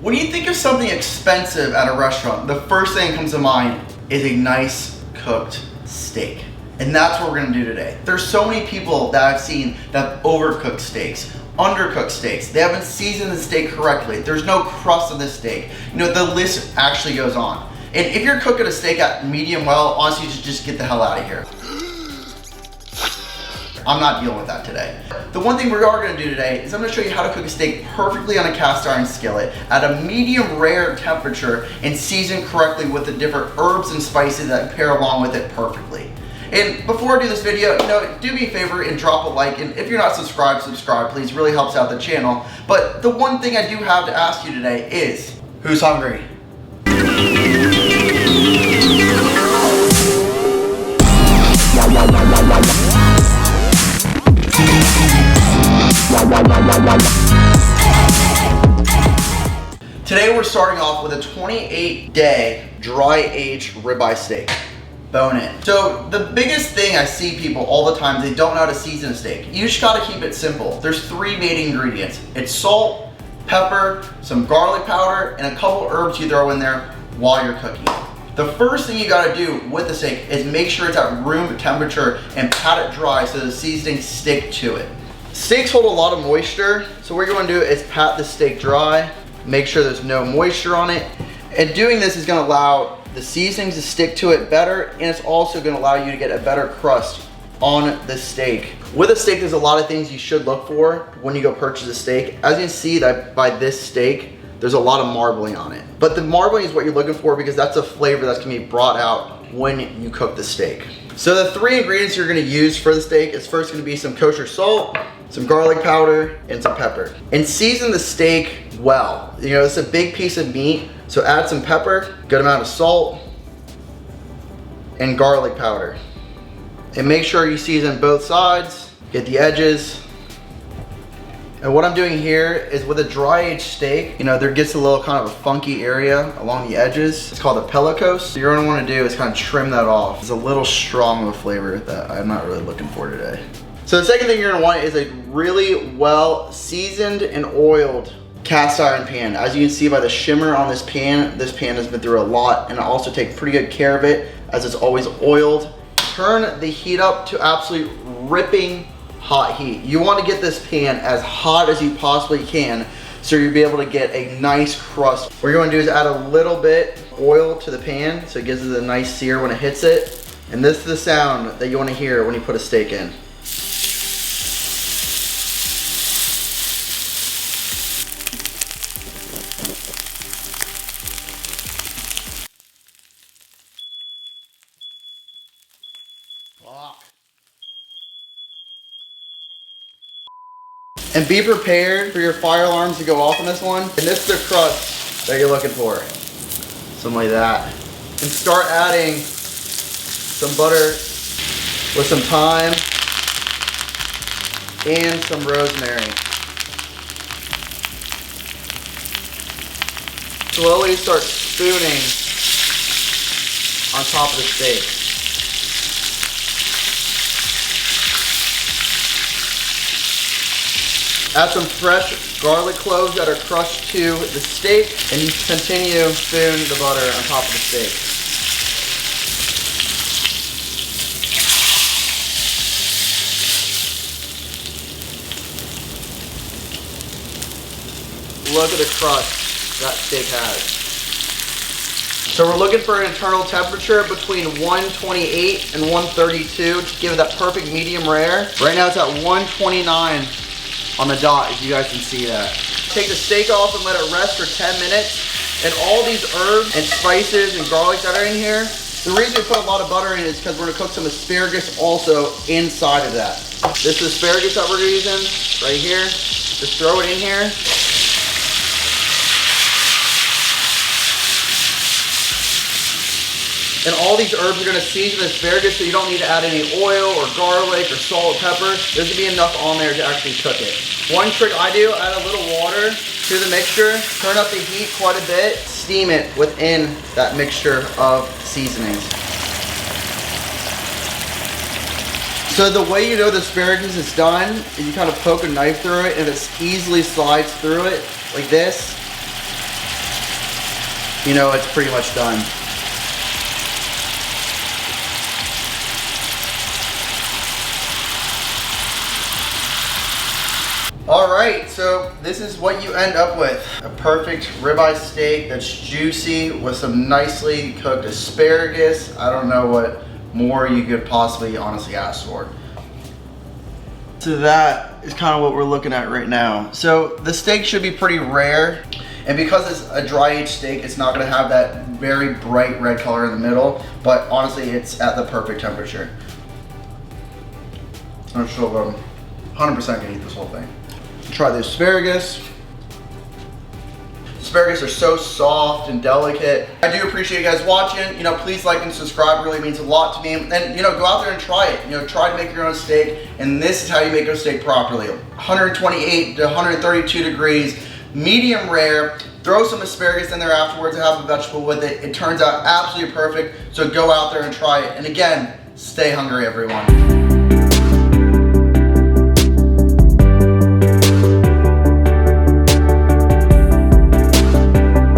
When you think of something expensive at a restaurant, the first thing that comes to mind is a nice cooked steak. And that's what we're gonna do today. There's so many people that I've seen that have overcooked steaks, undercooked steaks. They haven't seasoned the steak correctly. There's no crust on the steak. You know, the list actually goes on. And if you're cooking a steak at medium well, honestly, just get the hell out of here. I'm not dealing with that today. The one thing we are gonna do today is I'm gonna show you how to cook a steak perfectly on a cast iron skillet at a medium rare temperature and season correctly with the different herbs and spices that pair along with it perfectly. And before I do this video, you know, do me a favor and drop a like, and if you're not subscribed, subscribe please, really helps out the channel. But the one thing I do have to ask you today is, who's hungry? Today we're starting off with a 28-day dry-aged ribeye steak. Bone in. So the biggest thing I see people all the time, they don't know how to season a steak. You just gotta keep it simple. There's 3 main ingredients. It's salt, pepper, some garlic powder, and a couple herbs you throw in there while you're cooking. The first thing you gotta do with the steak is make sure it's at room temperature and pat it dry so the seasonings stick to it. Steaks hold a lot of moisture, so what you're gonna do is pat the steak dry, make sure there's no moisture on it, and doing this is gonna allow the seasonings to stick to it better, and it's also gonna allow you to get a better crust on the steak. With a steak, there's a lot of things you should look for when you go purchase a steak. As you can see that by this steak, there's a lot of marbling on it. But the marbling is what you're looking for because that's a flavor that's gonna be brought out when you cook the steak. So the 3 ingredients you're gonna use for the steak is first gonna be some kosher salt, some garlic powder, and some pepper. And season the steak well. You know, it's a big piece of meat, so add some pepper, good amount of salt, and garlic powder. And make sure you season both sides, get the edges. And what I'm doing here is with a dry aged steak, you know, there gets a little kind of a funky area along the edges. It's called a pellicose. So you're gonna wanna do is kind of trim that off. It's a little strong of a flavor that I'm not really looking for today. So the second thing you're gonna want is a really well seasoned and oiled cast iron pan. As you can see by the shimmer on this pan has been through a lot, and I also take pretty good care of it as it's always oiled. Turn the heat up to absolute ripping hot heat. You want to get this pan as hot as you possibly can so you'll be able to get a nice crust. What you're going to do is add a little bit oil to the pan so it gives it a nice sear when it hits it. And this is the sound that you want to hear when you put a steak in. And be prepared for your fire alarms to go off on this one. And this is the crust that you're looking for. Something like that. And start adding some butter with some thyme and some rosemary. Slowly start spooning on top of the steak. Add some fresh garlic cloves that are crushed to the steak, and you continue spooning the butter on top of the steak. Look at the crust that steak has. So we're looking for an internal temperature between 128 and 132 to give it that perfect medium rare. Right now it's at 129. On the dot, if you guys can see that. Take the steak off and let it rest for 10 minutes. And all these herbs and spices and garlic that are in here, the reason we put a lot of butter in it is because we're gonna cook some asparagus also inside of that. This is asparagus that we're using right here. Just throw it in here. And all these herbs are gonna season the asparagus so you don't need to add any oil or garlic or salt or pepper. There's gonna be enough on there to actually cook it. One trick I do, add a little water to the mixture, turn up the heat quite a bit, steam it within that mixture of seasonings. So the way you know the asparagus is done is you kind of poke a knife through it and it easily slides through it like this. you know it's pretty much done. All right, so this is what you end up with. A perfect ribeye steak that's juicy with some nicely cooked asparagus. I don't know what more you could possibly honestly ask for. So that is kind of what we're looking at right now. So the steak should be pretty rare, and because it's a dry aged steak, it's not gonna have that very bright red color in the middle, but honestly, it's at the perfect temperature. I'm sure 100% gonna eat this whole thing. Try the asparagus. Asparagus are so soft and delicate. I do appreciate you guys watching. You know, please like and subscribe. It really means a lot to me. And you know, go out there and try it. You know, try to make your own steak. And this is how you make a steak properly. 128 to 132 degrees, medium rare. Throw some asparagus in there afterwards and have a vegetable with it. It turns out absolutely perfect. So go out there and try it. And again, stay hungry, everyone.